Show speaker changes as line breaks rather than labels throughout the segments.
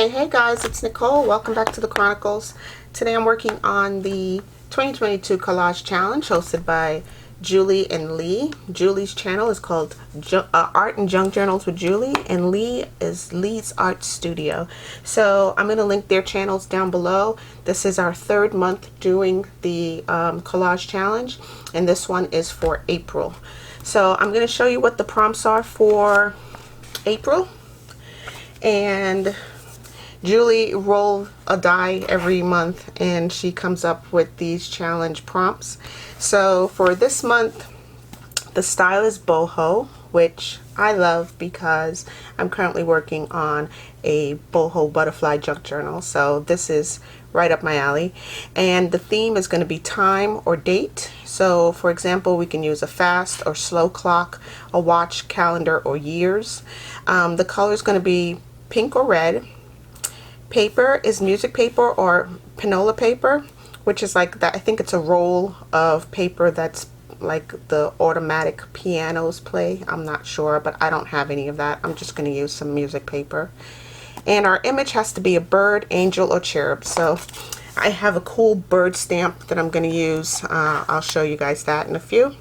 Hey guys, it's Nicole. Welcome back to the Chronicles. Today I'm working on the 2022 Collage Challenge hosted by Julie and Leigh. Julie's channel is called Art and Junk Journals with Julie, and Leigh is Leigh's Art Studio. So I'm going to link their channels down below. This is our third month doing the Collage Challenge, and this one is for April. So I'm going to show you what the prompts are for April. And Julie rolls a die every month and she comes up with these challenge prompts. So for this month, the style is boho, which I love because I'm currently working on a boho butterfly junk journal. So this is right up my alley. And the theme is going to be time or date. So for example, we can use a fast or slow clock, a watch, calendar, or years. The color is going to be pink or red. Paper is music paper or Pianola paper, which is like that. I think it's a roll of paper that's like the automatic pianos play. I'm not sure, but I don't have any of that. I'm just going to use some music paper. And our image has to be a bird, angel, or cherub. So I have a cool bird stamp that I'm going to use. I'll show you guys that in a few.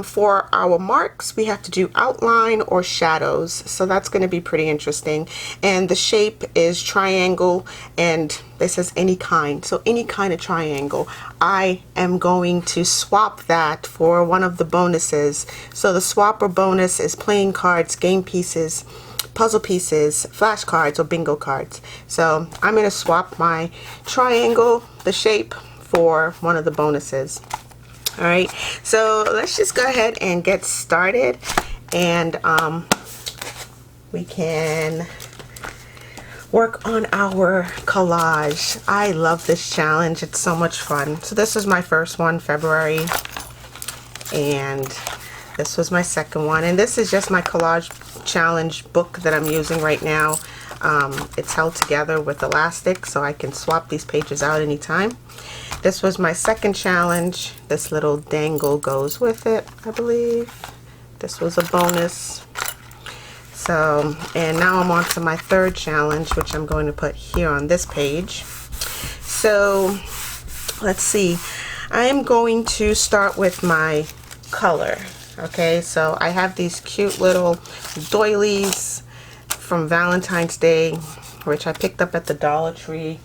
For our marks, we have to do outline or shadows, so that's going to be pretty interesting. And the shape is triangle, and this says any kind, so any kind of triangle. I am going to swap that for one of the bonuses. So the swap or bonus is playing cards, game pieces, puzzle pieces, flashcards, or bingo cards. So I'm going to swap my triangle, the shape, for one of the bonuses. Alright, so let's just go ahead and get started, and we can work on our collage. I love this challenge. It's so much fun. So this is my first one, February, and this was my second one, and this is just my collage challenge book that I'm using right now. It's held together with elastic, so I can swap these pages out anytime. This was my second challenge. This little dangle goes with it, I believe. This was a bonus. So, and now I'm on to my third challenge, which I'm going to put here on this page. So, let's see. I am going to start with my color. Okay, so I have these cute little doilies from Valentine's Day, which I picked up at the Dollar Tree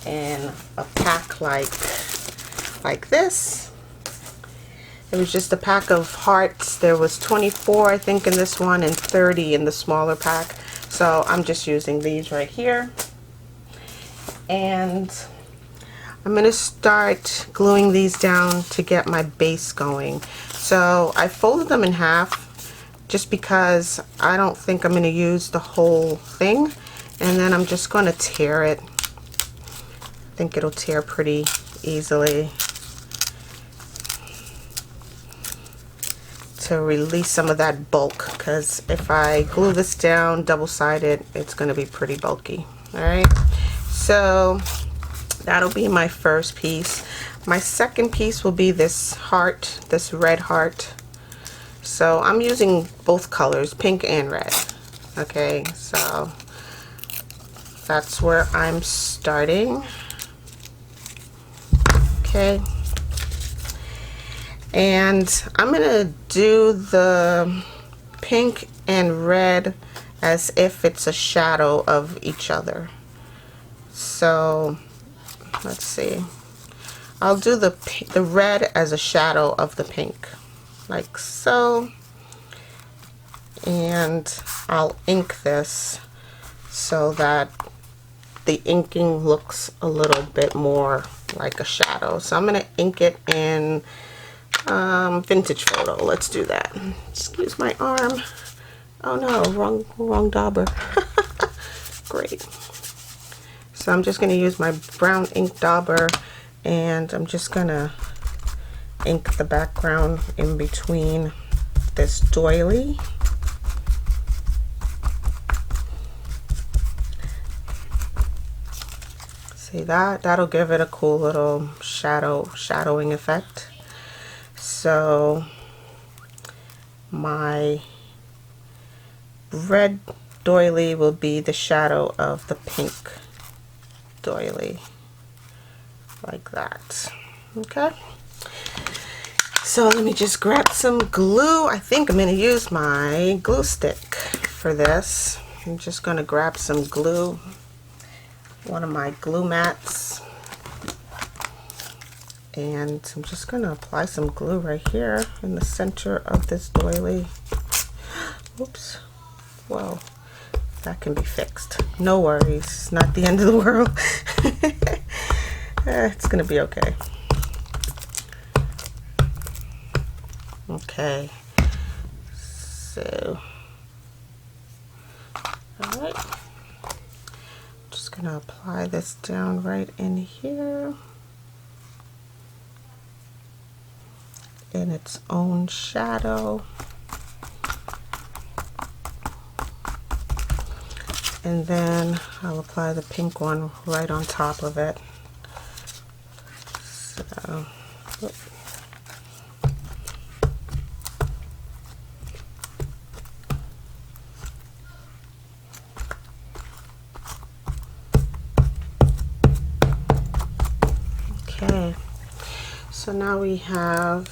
in a pack like this. It was just a pack of hearts. There was 24 I think in this one and 30 in the smaller pack. So I'm just using these right here. And I'm going to start gluing these down to get my base going. So I folded them in half just because I don't think I'm going to use the whole thing. And then I'm just going to tear it. I think it'll tear pretty easily to release some of that bulk, because if I glue this down double-sided, it's going to be pretty bulky. Alright, so that'll be my first piece. My second piece will be this heart, this red heart. So I'm using both colors, pink and red. Okay, so that's where I'm starting. Okay, and I'm gonna do the pink and red as if it's a shadow of each other. So let's see, I'll do the red as a shadow of the pink, like so, and I'll ink this so that the inking looks a little bit more like a shadow. So I'm going to ink it in Vintage Photo. Let's do that. Excuse my arm. Oh no, wrong dauber. Great. So I'm just going to use my brown ink dauber, and I'm just going to ink the background in between this doily. See that? That'll give it a cool little shadowing effect. So my red doily will be the shadow of the pink doily, like that. Okay, so let me just grab some glue. I think I'm going to use my glue stick for this. I'm just going to grab some glue, one of my glue mats, and I'm just going to apply some glue right here in the center of this doily. Oops. Whoa. That can be fixed. No worries. It's not the end of the world. It's going to be okay. Okay. So, alright. Just going to apply this down right in here in its own shadow. And then I'll apply the pink one right on top of it. So, okay. So now we have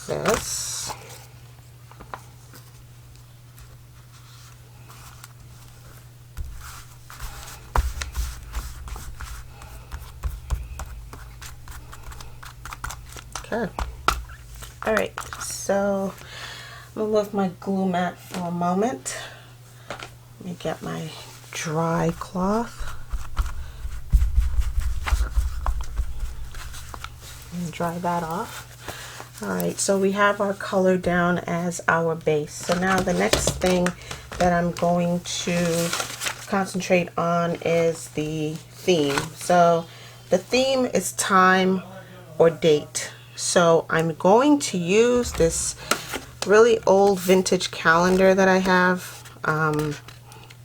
this. Okay. All right, so I'm gonna move my glue mat for a moment. Let me get my dry cloth and dry that off. All right, so we have our color down as our base. So now the next thing that I'm going to concentrate on is the theme. So the theme is time or date. So I'm going to use this really old vintage calendar that I have.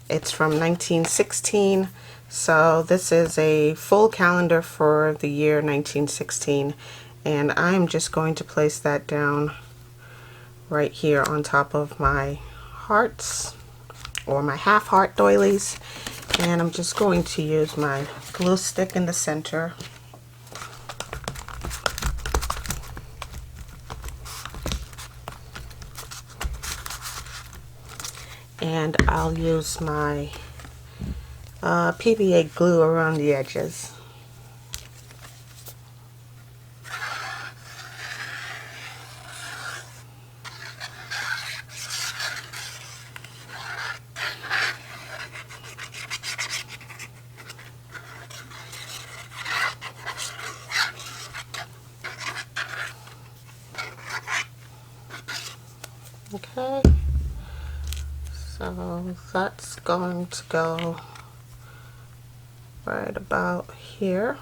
It's from 1916. So this is a full calendar for the year 1916. And I'm just going to place that down right here on top of my hearts, or my half heart doilies. And I'm just going to use my glue stick in the center. And I'll use my PVA glue around the edges. Okay. So that's going to go right about here.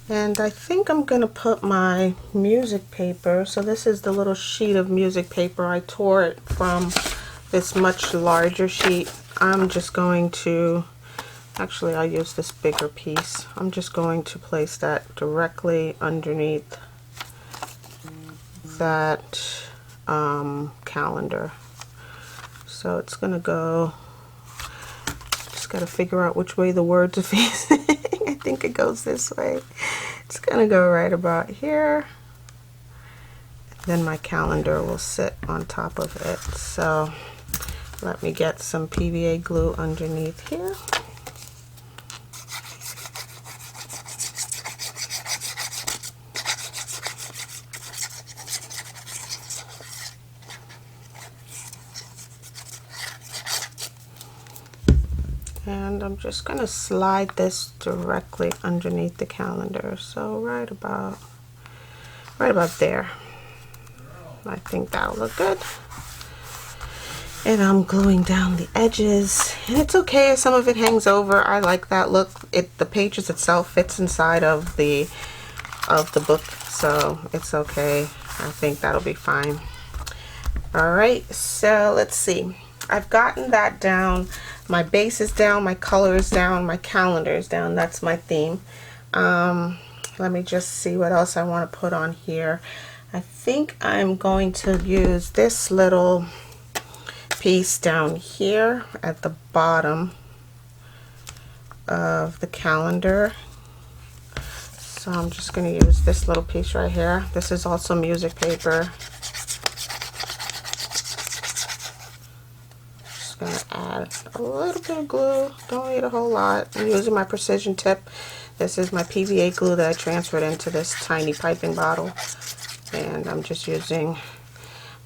And I think I'm going to put my music paper, so this is the little sheet of music paper. I tore it from this much larger sheet. I'm just going to, actually I'll use this bigger piece. I'm just going to place that directly underneath that calendar. So it's going to go, just got to figure out which way the words are facing. I think it goes this way. It's going to go right about here. Then my calendar will sit on top of it. So let me get some PVA glue underneath here. And I'm just going to slide this directly underneath the calendar. So right about there. I think that'll look good. And I'm gluing down the edges. And it's okay if some of it hangs over. I like that look. The pages itself fits inside of the book, so it's okay. I think that'll be fine. All right, so let's see. I've gotten that down. My base is down, my color is down, my calendar is down. That's my theme. Let me just see what else I want to put on here. I think I'm going to use this little piece down here at the bottom of the calendar. So I'm just going to use this little piece right here. This is also music paper. Just going to add a little bit of glue. Don't need a whole lot. I'm using my precision tip. This is my PVA glue that I transferred into this tiny piping bottle. And I'm just using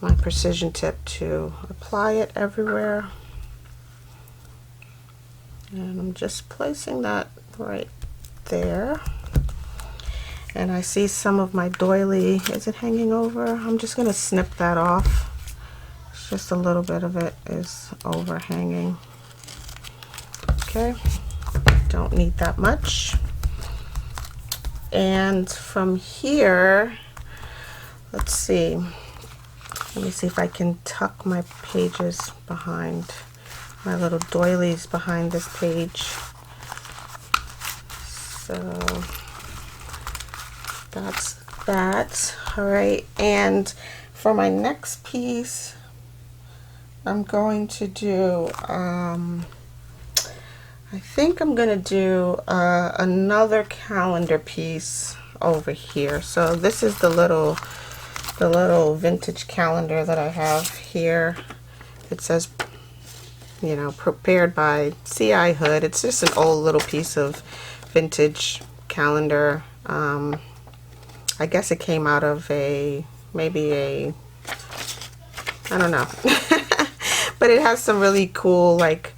my precision tip to apply it everywhere. And I'm just placing that right there. And I see some of my doily, is it hanging over? I'm just going to snip that off. It's just a little bit of it is overhanging. Okay, don't need that much. And from here, let's see. Let me see if I can tuck my pages behind, my little doilies behind this page. So that's that. All right, and for my next piece, I'm going to do, I think I'm going to do another calendar piece over here. So this is the little vintage calendar that I have here. It says, you know, prepared by CI Hood. It's just an old little piece of vintage calendar. I guess it came out of maybe a, I don't know. But it has some really cool, like,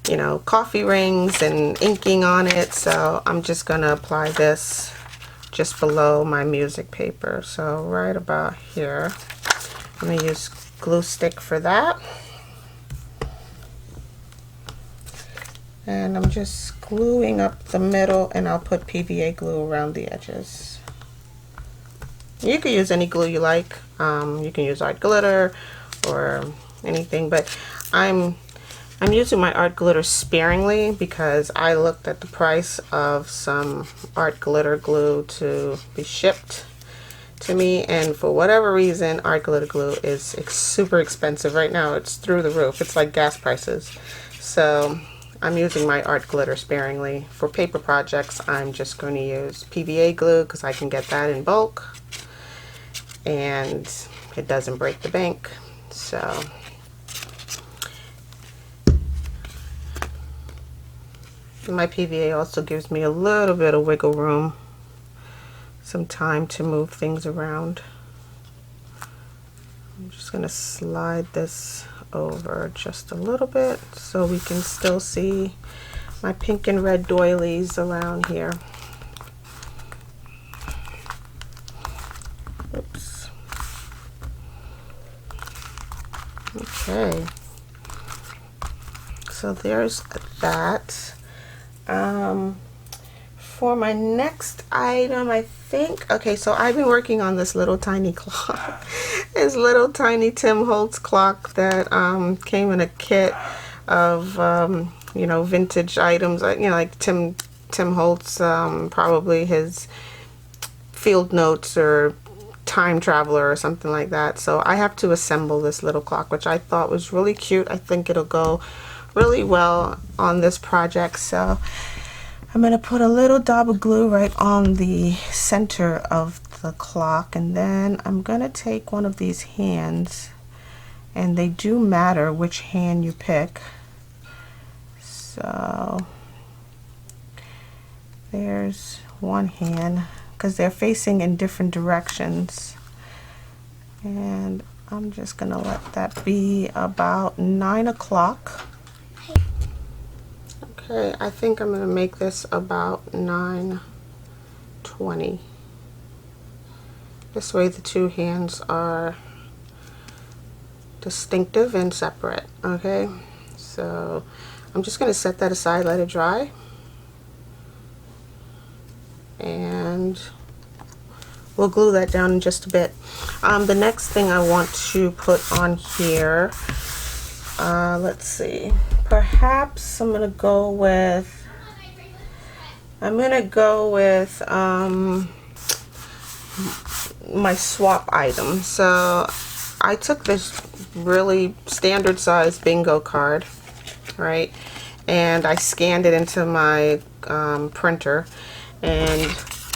you know, coffee rings and inking on it. So I'm just gonna apply this just below my music paper. So right about here. I'm gonna use glue stick for that. And I'm just gluing up the middle, and I'll put PVA glue around the edges. You can use any glue you like. You can use art glitter or anything, but I'm using my art glitter sparingly because I looked at the price of some art glitter glue to be shipped to me, and for whatever reason, art glitter glue is super expensive right now. It's through the roof. It's like gas prices. So I'm using my art glitter sparingly. For paper projects, I'm just going to use PVA glue because I can get that in bulk and it doesn't break the bank. So my PVA also gives me a little bit of wiggle room, some time to move things around. I'm just going to slide this over just a little bit so we can still see my pink and red doilies around here. Oops. Okay. So there's that. For my next item, I think, okay, so I've been working on this little tiny clock. This little tiny Tim Holtz clock that came in a kit of you know, vintage items, you know, like Tim Holtz, probably his field notes or time traveler or something like that. So I have to assemble this little clock, which I thought was really cute. I think it'll go really well on this project. So I'm going to put a little dab of glue right on the center of the clock, and then I'm going to take one of these hands, and they do matter which hand you pick. So there's one hand because they're facing in different directions, and I'm just going to let that be about 9 o'clock. Okay, I think I'm going to make this about 9:20. This way the two hands are distinctive and separate. Okay, so I'm just going to set that aside, let it dry, and we'll glue that down in just a bit. The next thing I want to put on here Let's see. Perhaps I'm gonna go with my swap item. So I took this really standard size bingo card, right, and I scanned it into my printer and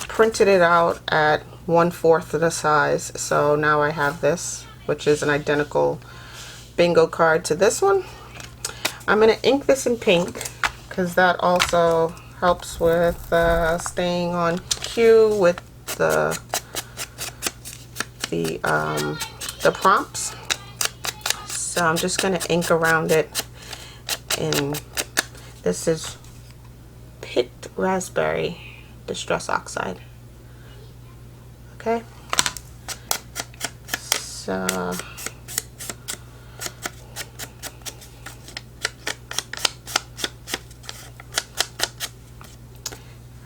printed it out at 1/4 of the size. So now I have this, which is an identical bingo card to this one. I'm going to ink this in pink because that also helps with staying on cue with the prompts. So I'm just going to ink around it, and this is picked raspberry distress oxide. Okay, so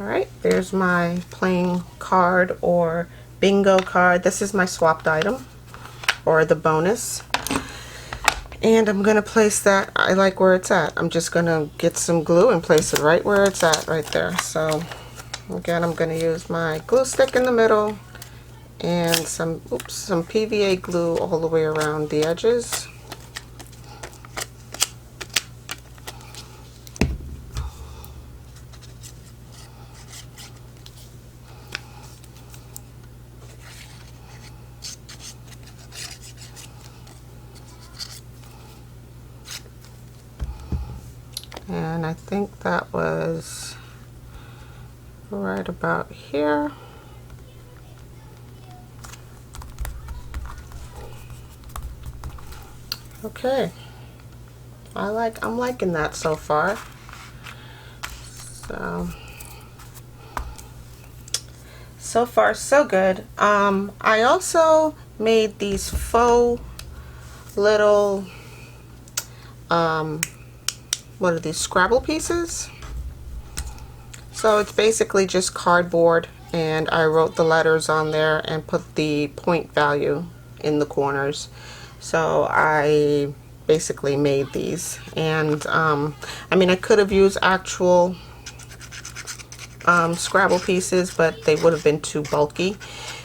alright, there's my playing card or bingo card. This is my swapped item or the bonus. And I'm going to place that, I like where it's at. I'm just going to get some glue and place it right where it's at, right there. So again, I'm going to use my glue stick in the middle and some PVA glue all the way around the edges. And I think that was right about here. Okay, I'm liking that so far. So far so good. I also made these faux little what are these, Scrabble pieces? So it's basically just cardboard, and I wrote the letters on there and put the point value in the corners. So I basically made these, and I mean, I could have used actual Scrabble pieces, but they would have been too bulky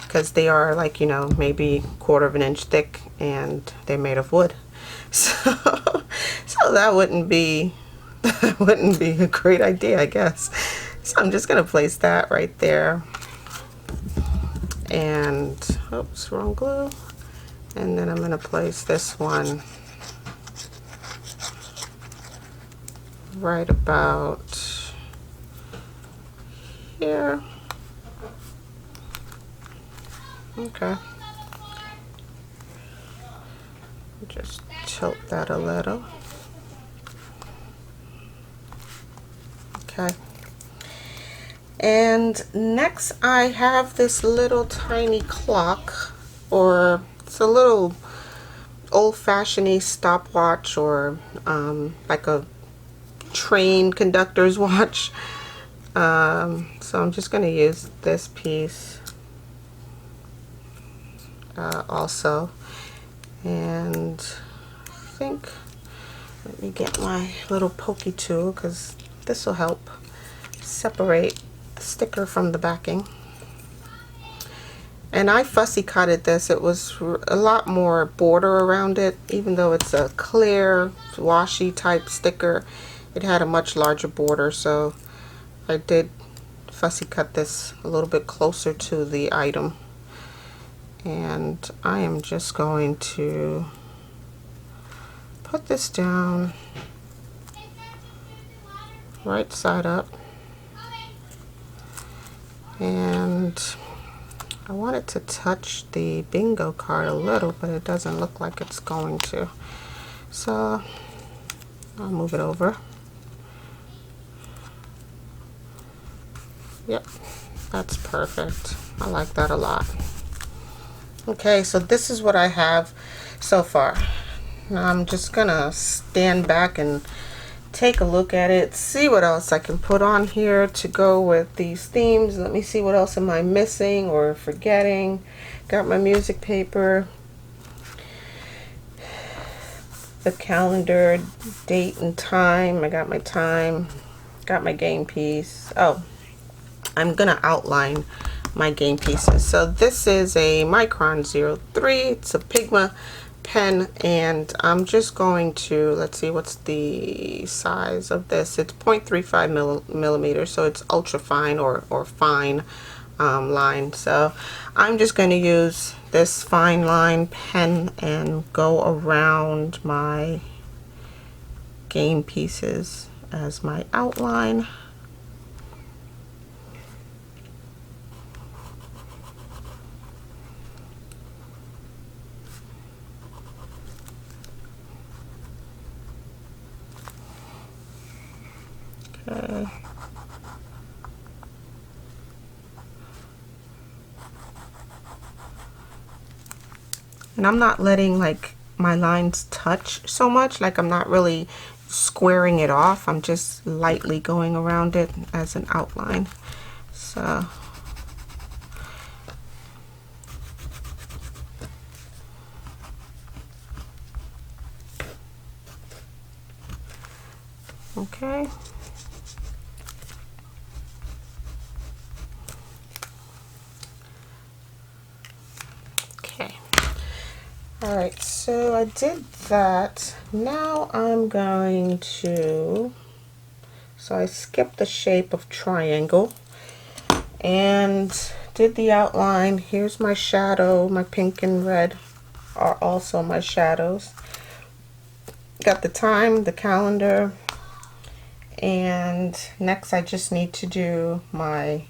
because they are, like, you know, maybe 1/4 of an inch thick, and they're made of wood. So that wouldn't be a great idea, I guess. So I'm just gonna place that right there, and oops, wrong glue. And then I'm gonna place this one right about here. Okay. Just tilt that a little. Okay. And next I have this little tiny clock, or it's a little old-fashioned stopwatch, or like a train conductor's watch. So I'm just going to use this piece also, and I think, let me get my little pokey tool because this will help separate the sticker from the backing. And I fussy cutted this. It was a lot more border around it, even though it's a clear washi type sticker. It had a much larger border, so I did fussy cut this a little bit closer to the item. And I am just going to put this down right side up, and I want it to touch the bingo card a little, but it doesn't look like it's going to. So I'll move it over. Yep, that's perfect. I like that a lot. Okay, so this is what I have so far. Now I'm just gonna stand back and take a look at it, see what else I can put on here to go with these themes. Let me see, what else am I missing or forgetting. Got my music paper. the calendar, date and time. I got my time, got my game piece. Oh, I'm gonna outline my game pieces. So this is a Micron 03. It's a Pigma pen, and I'm just going to, let's see, what's the size of this? It's 0.35 millimeters, so it's ultra fine or fine line. So I'm just going to use this fine line pen and go around my game pieces as my outline. Okay. And I'm not letting like my lines touch so much, like I'm not really squaring it off. I'm just lightly going around it as an outline. So okay. Alright, so I did that. Now I'm going to, so I skipped the shape of triangle and did the outline. Here's my shadow. My pink and red are also my shadows. Got the time, the calendar, and next I just need to do my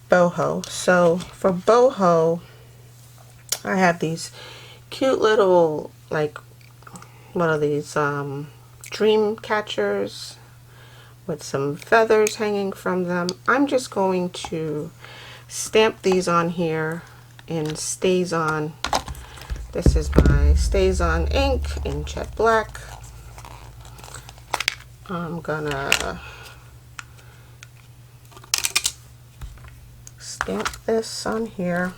boho. So for boho, I have these cute little, like, what are these, dream catchers with some feathers hanging from them. I'm just going to stamp these on here in StazOn. This is my StazOn ink in jet black. I'm gonna stamp this on here.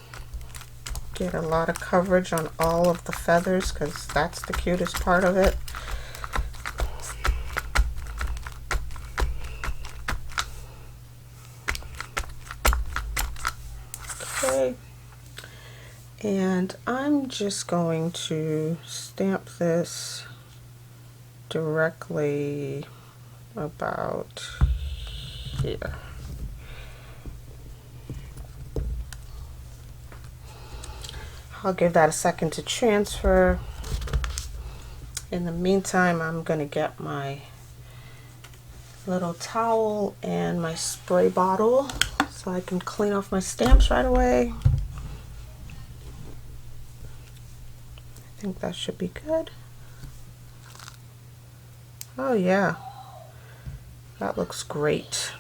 Get a lot of coverage on all of the feathers because that's the cutest part of it. Okay, and I'm just going to stamp this directly about here. I'll give that a second to transfer. In the meantime, I'm going to get my little towel and my spray bottle so I can clean off my stamps right away. I think that should be good. Oh yeah, that looks great.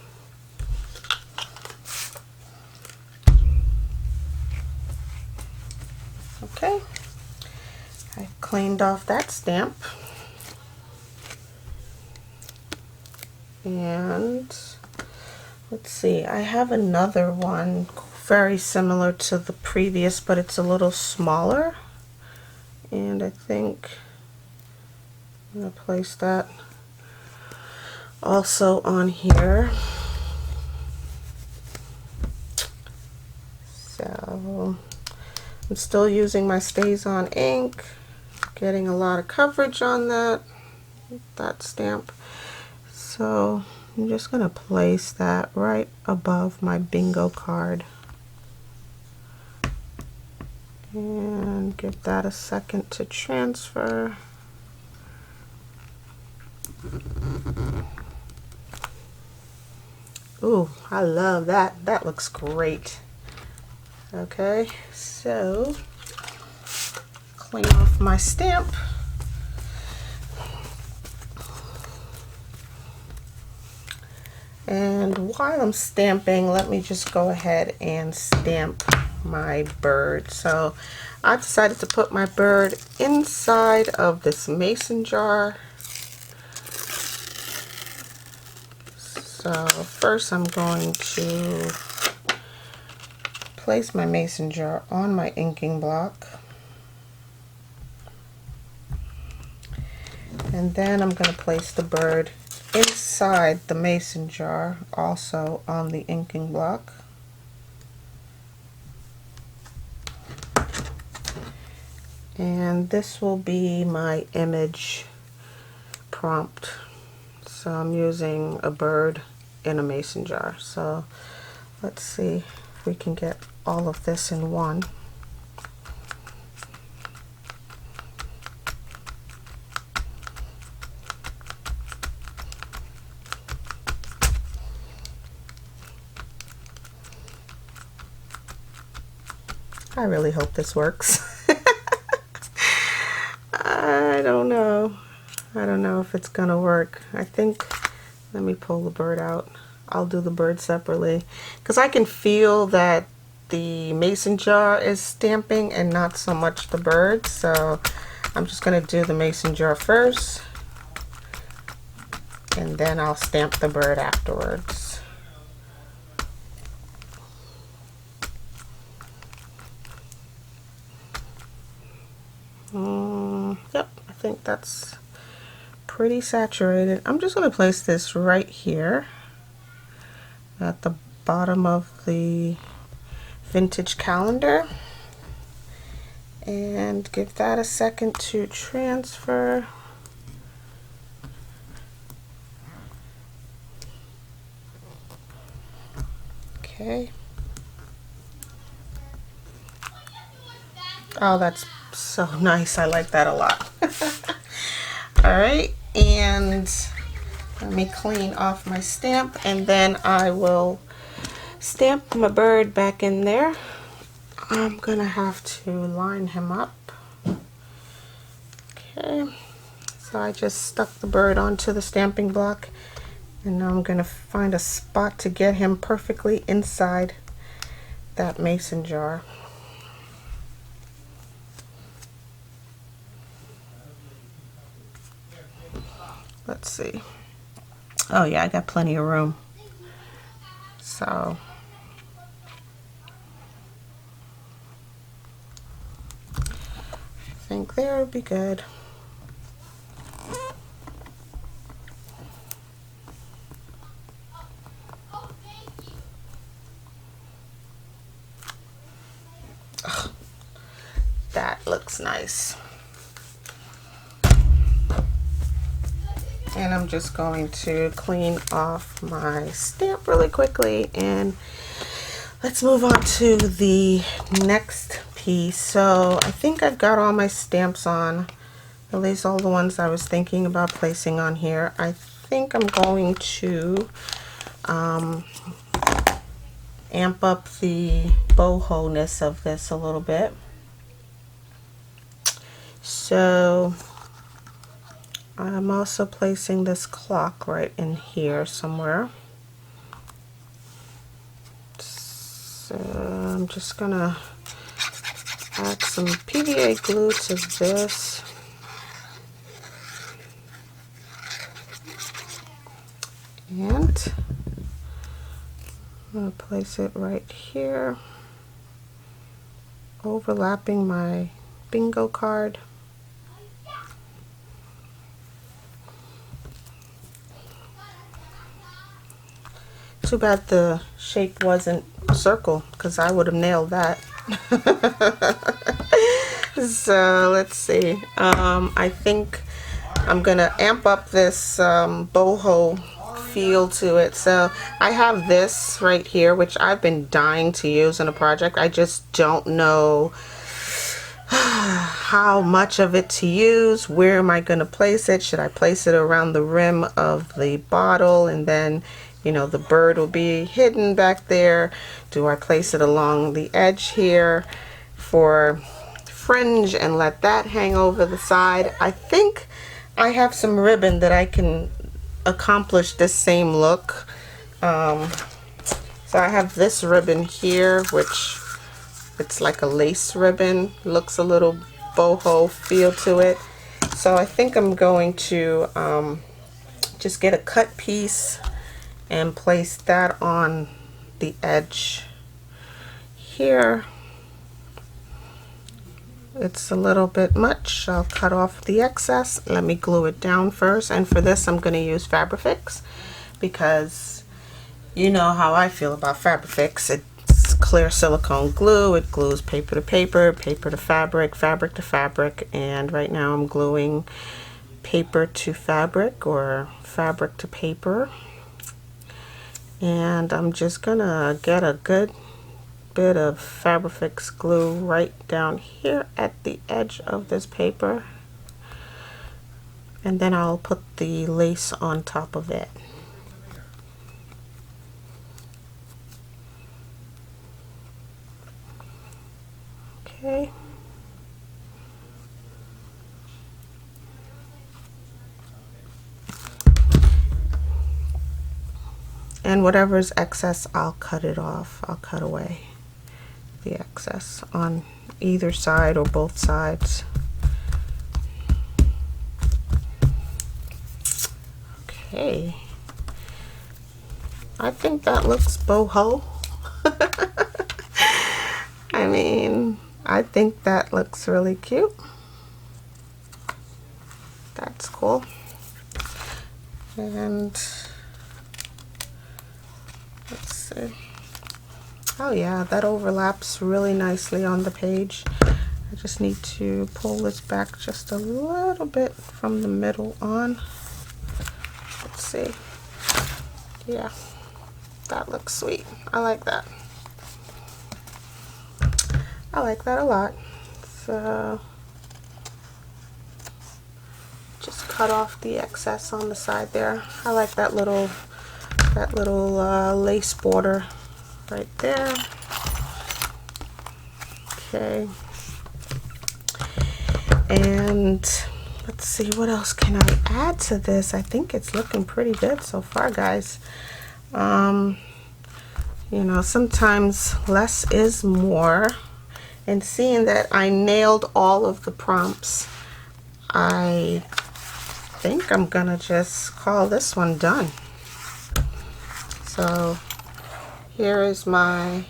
Okay, I've cleaned off that stamp, and let's see, I have another one very similar to the previous, but it's a little smaller, and I think I'm going to place that also on here. So I'm still using my StazOn ink, getting a lot of coverage on that stamp. So I'm just going to place that right above my bingo card and give that a second to transfer. Ooh, I love that. That looks great. Okay, so clean off my stamp. And while I'm stamping, let me just go ahead and stamp my bird. So I decided to put my bird inside of this mason jar. So first I'm going to place my mason jar on my inking block. And then I'm going to place the bird inside the mason jar, also on the inking block. And this will be my image prompt. So I'm using a bird in a mason jar. So let's see if we can get all of this in one. I really hope this works. I don't know. I don't know if it's gonna work. I think, let me pull the bird out. I'll do the bird separately because I can feel that the mason jar is stamping and not so much the bird. So I'm just gonna do the mason jar first and then I'll stamp the bird afterwards. Yep, I think that's pretty saturated. I'm just going to place this right here at the bottom of the vintage calendar and give that a second to transfer. Okay. Oh, that's so nice. I like that a lot. All right, and let me clean off my stamp and then I will stamp my bird back in there. I'm gonna have to line him up. Okay, so I just stuck the bird onto the stamping block and now I'm gonna find a spot to get him perfectly inside that mason jar. Let's see. Oh yeah, I got plenty of room. So I think there would be good. Oh, that looks nice. And I'm just going to clean off my stamp really quickly and let's move on to the next piece. So I think I've got all my stamps on, at least all the ones I was thinking about placing on here. I think I'm going to amp up the boho-ness of this a little bit. So I'm also placing this clock right in here somewhere. So I'm just gonna add some PVA glue to this. And I'm gonna place it right here, overlapping my bingo card. Too bad the shape wasn't a circle because I would have nailed that. So let's see. I think I'm gonna amp up this boho feel to it. So I have this right here, which I've been dying to use in a project. I just don't know how much of it to use. Where am I gonna place it? Should I place it around the rim of the bottle and then, you know, the bird will be hidden back there? Do I place it along the edge here for fringe and let that hang over the side? I think I have some ribbon that I can accomplish this same look. So I have this ribbon here, which it's like a lace ribbon, looks a little boho feel to it. So I think I'm going to just get a cut piece and place that on the edge here. it's a little bit much. I'll cut off the excess. Let me glue it down first, and for this I'm going to use Fabrifix because you know how I feel about Fabrifix. It's clear silicone glue. It glues paper to paper, paper to fabric, fabric to fabric, and right now I'm gluing paper to fabric or fabric to paper. And I'm just gonna get a good bit of Fabrifix glue right down here at the edge of this paper, and then I'll put the lace on top of it. Okay. And whatever's excess, I'll cut it off. I'll cut away the excess on either side or both sides. Okay. I think that looks boho. I mean, I think that looks really cute. That's cool. And let's see. Oh yeah, that overlaps really nicely on the page. I just need to pull this back just a little bit from the middle on. Let's see. Yeah, that looks sweet. I like that. I like that a lot. So just cut off the excess on the side there. I like that little lace border right there. Okay. And let's see, what else can I add to this? I think it's looking pretty good so far, guys. You know, sometimes less is more. And seeing that I nailed all of the prompts, I think I'm gonna just call this one done. So here is my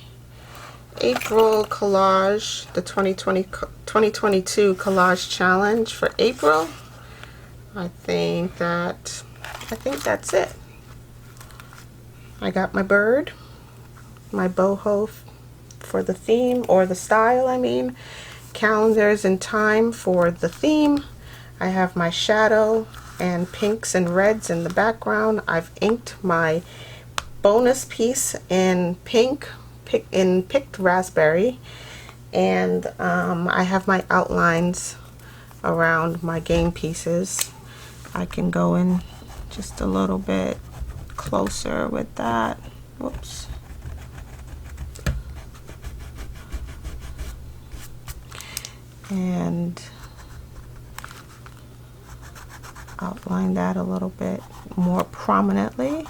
April collage, the 2022 collage challenge for April. I think that's it. I got my bird, my boho for the theme, or the style, I mean, calendars and time for the theme. I have my shadow and pinks and reds in the background. I've inked my bonus piece in pink, picked raspberry, and I have my outlines around my game pieces. I can go in just a little bit closer with that. Whoops. And outline that a little bit more prominently.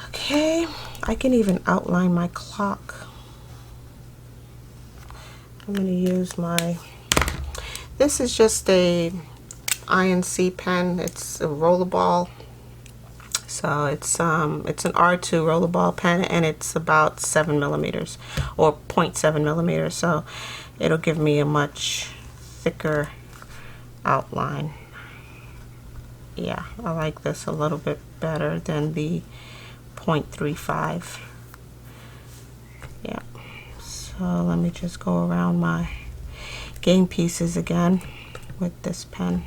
Okay, I can even outline my clock. I'm going to use this is just a INC pen. It's a rollerball. So it's an R2 rollerball pen, and it's about 7 millimeters or 0.7 millimeters. So it'll give me a much thicker outline. Yeah, I like this a little bit better than the 0.35. Yeah, so let me just go around my game pieces again with this pen.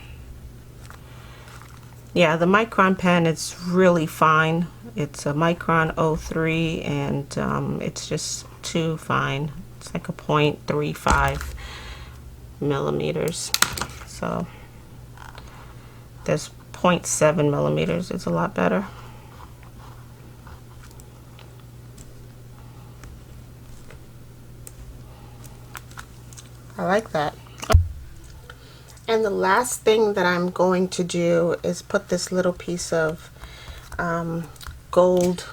Yeah, the micron pen is really fine. It's a micron 03, and it's just too fine. It's like a 0.35 millimeters. So this 0.7 millimeters is a lot better. I like that. And the last thing that I'm going to do is put this little piece of gold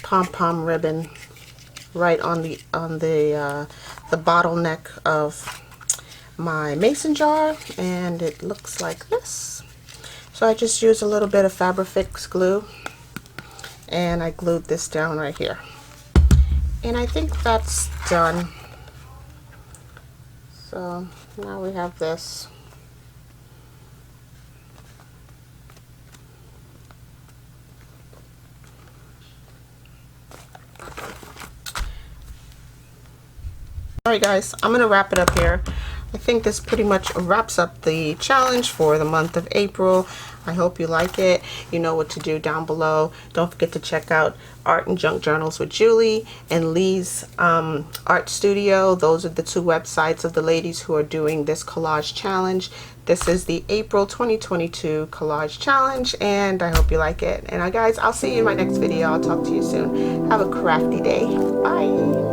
pom-pom ribbon right on the bottleneck of my mason jar, and it looks like this. So I just used a little bit of Fabrifix glue, and I glued this down right here. And I think that's done. So now we have this. Alright guys, I'm going to wrap it up here. I think this pretty much wraps up the challenge for the month of April. I hope you like it. You know what to do down below. Don't forget to check out Art and Junk Journals with Julie and Leigh's art studio. Those are the two websites of the ladies who are doing this collage challenge. This is the April 2022 collage challenge, and I hope you like it. And guys, I'll see you in my next video. I'll talk to you soon. Have a crafty day. Bye.